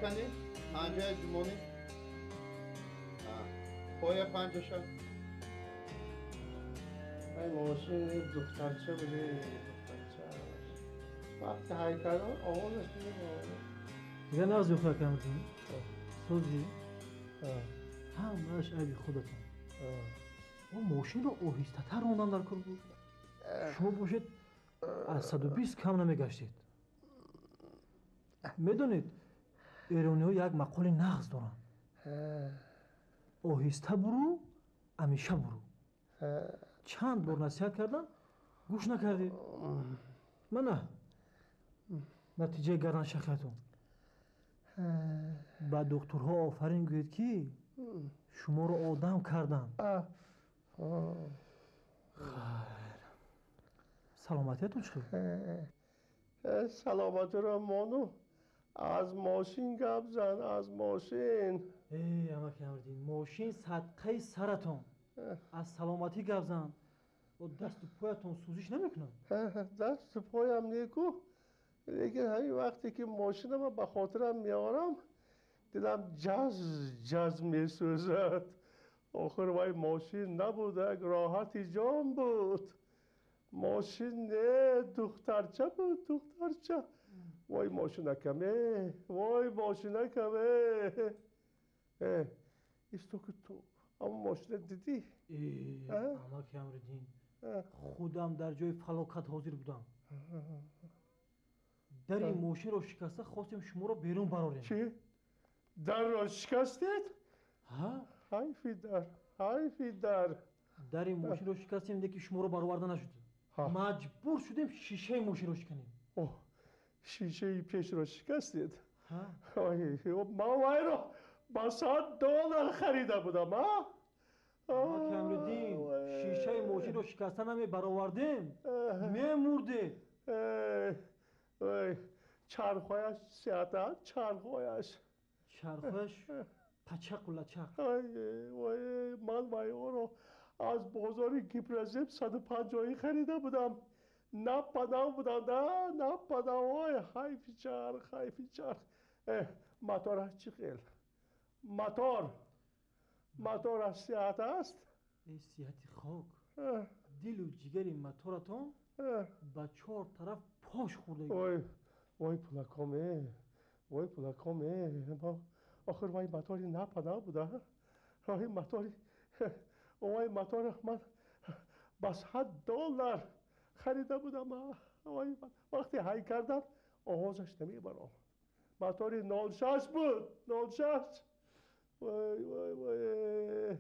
کنی؟ پنجه جمونی؟ پای پنجه شد ای ماشین دخترچه بوده دخترچه وقتی های کردن آوازش میده دیگه ناز یخواه کمدین سوزی همهش عیبی خودتون اون ماشین رو آهسته تر راندن در کار بود شما باشید از 120 کم نمیگشتید میدونید ایرانی ها یک مقوله نغز دارن آهسته برو همیشه برو چند بار نصیحت کردم گوش نکردید من نه نتیجه گردن شخصتون با دکترها آفرین گوید که شما رو آدم کردن خیر سلامتیتون چخیر؟ سلامتی رو مانو از ماشین گپ زن از ماشین ای اما کمردین ماشین صدقه سرتون از سلامتی گپ زن و دست و پایتون سوزش نمیکنن دست و پایم نیکو لیکن همین وقتی که ماشینم به خاطرم میارم دیدم جز میسوزد آخر وای ماشین نبود یک راحتی جان بود ماشین نه دخترچه بود دخترچه وای ماشینه کمه وای ماشینه کمه ایستو که تو اما ماشینه دیدی اما کمردین خودم در جای فلاکت حاضر بودم در این ماشین رو شکسته خواستیم شما رو بیرون براریم چی؟ در را شکستید؟ ها؟ حیفی در این ماشین رو شکستیم دیگه شما رو برآورده نشد مجبور شدیم شیشه ماشین رو شکنیم اوه شیشه پیش رو شکستید؟ ما وای رو با $100 خریده بودم ها؟ ما کمردین شیشه ماشین رو شکسته نمی برآوردیم میمردید چرخهایش سیاته چرخهایش پچق و لچق من وای رو از بازار گیپرزیم 150 خریده بودم نه پدام بودم نه پدام وای حیفی چرخ موتورش چی خیل موتورش سیاحت است ای سیاحتی خاک دل و جگری موتورتون با 4 طرف پاش خورده وای پلاکامه آخر وای موتوری نه پدام بوده وای موتور من با $100 خریده بودم وقتی های کردم آوازش نمیبرم موتور 06 بود 06 وای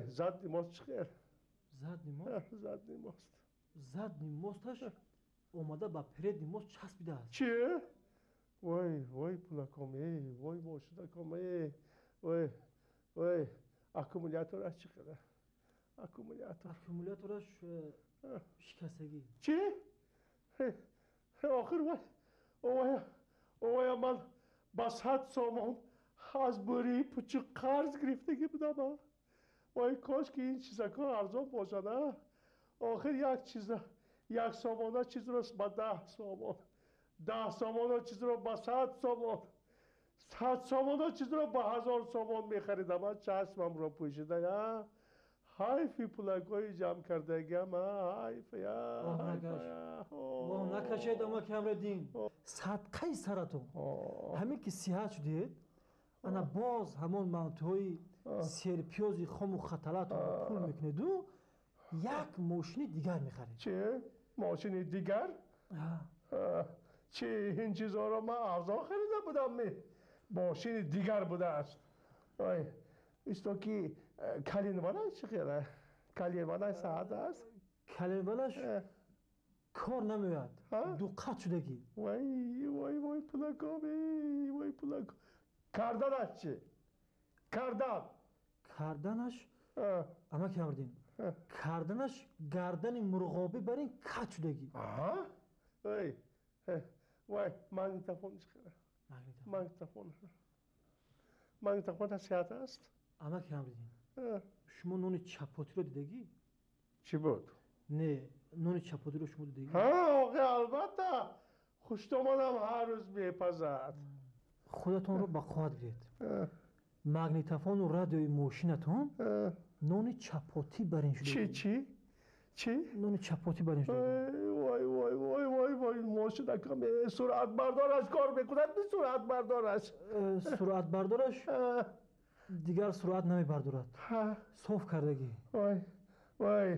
زد نیماست چخیر زد نیماست؟ زد نیماستش اومده با پرید نیماست چسبیده است چیه؟ وای پلاکامه وای ماشینه کامه وای اکومولیاتورش چقدر اکومولیاتورش شکستگی چی؟ آخر وای من با 100 سامان از بوری پوچو قرض گرفتگی بودم وای کاش که این چیزکا ارزان باشه نه آخر یک سامانه چیز رو با 10 سامان 10 سامانه چیز رو با 100 سامان 100 سامانه چیز رو با 1000 سامان میخریدم چشمم رو پوشیده یا حیفی پولکایی جمع کرده گم حیف یا آه نکشید اما کمردین صدقه سرتون همین که صحت شدید انا باز همون منطقه سیر پیازی خام و خطلات رو پول میکنید و یک ماشین دیگر میخرید چه؟ ماشین دیگر؟ چه این چیزها رو من ارزان خریده بودم ماشین دیگر بوده است ایستو که کلینوانه چی خیره؟ کلینوانه ساعت است؟ کلینوانش کار نمیاد دو قط شدگی وای پلاکا کردنش چی؟ کردنش اما کمردین کردنش گردن مرغابی بر این کت شدگی وای ماگنیتوفون چی خیره؟ ماگنیتوفون سیاحت است؟ اما کمردین شما نون چپاتی رو دیدگی؟ چی بود؟ نه نون چپاتی رو شما دیدگی؟ البته خوشتمانم هر روز میپزد خودتان رو به قوت گرید. ماگنیتوفون و رادیوی ماشینتون نون چپاتی برین شده. چی؟ نون چپاتی برین شده. وای ماشین کم سرعت بردارش کار میکند. سرعت بردارش. سرعت بردارش دیگر سرعت نمی بردارد. صاف کردگی. وای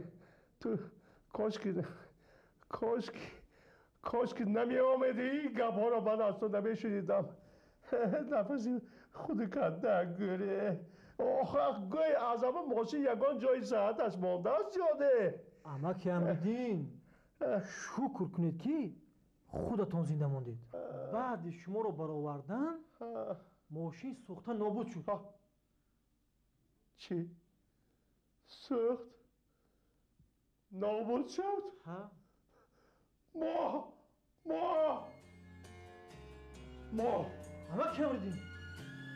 تو کاش که نمی آمدی این گپ ها رو من از تو نمی شنیدم. نفسی خود کنده گره. آخه گوی از همه ماشین یگان جای صحتش مانده است یاده. اما که امریدین شکر کنید که خودتان زنده ماندید. بعد شما رو برآوردن ماشین سوخته نابود شد. چی؟ سوخت؟ نابود شد؟ ما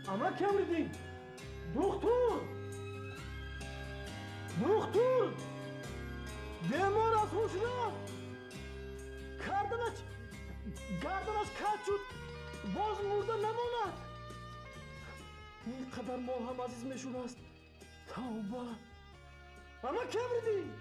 اما که امریدین دکتر بیمار از هوش رفت. گردنش کج شد. باز مرده نماند. اینقدر ما هم عزیز میشون است. توبه. اما که امریدین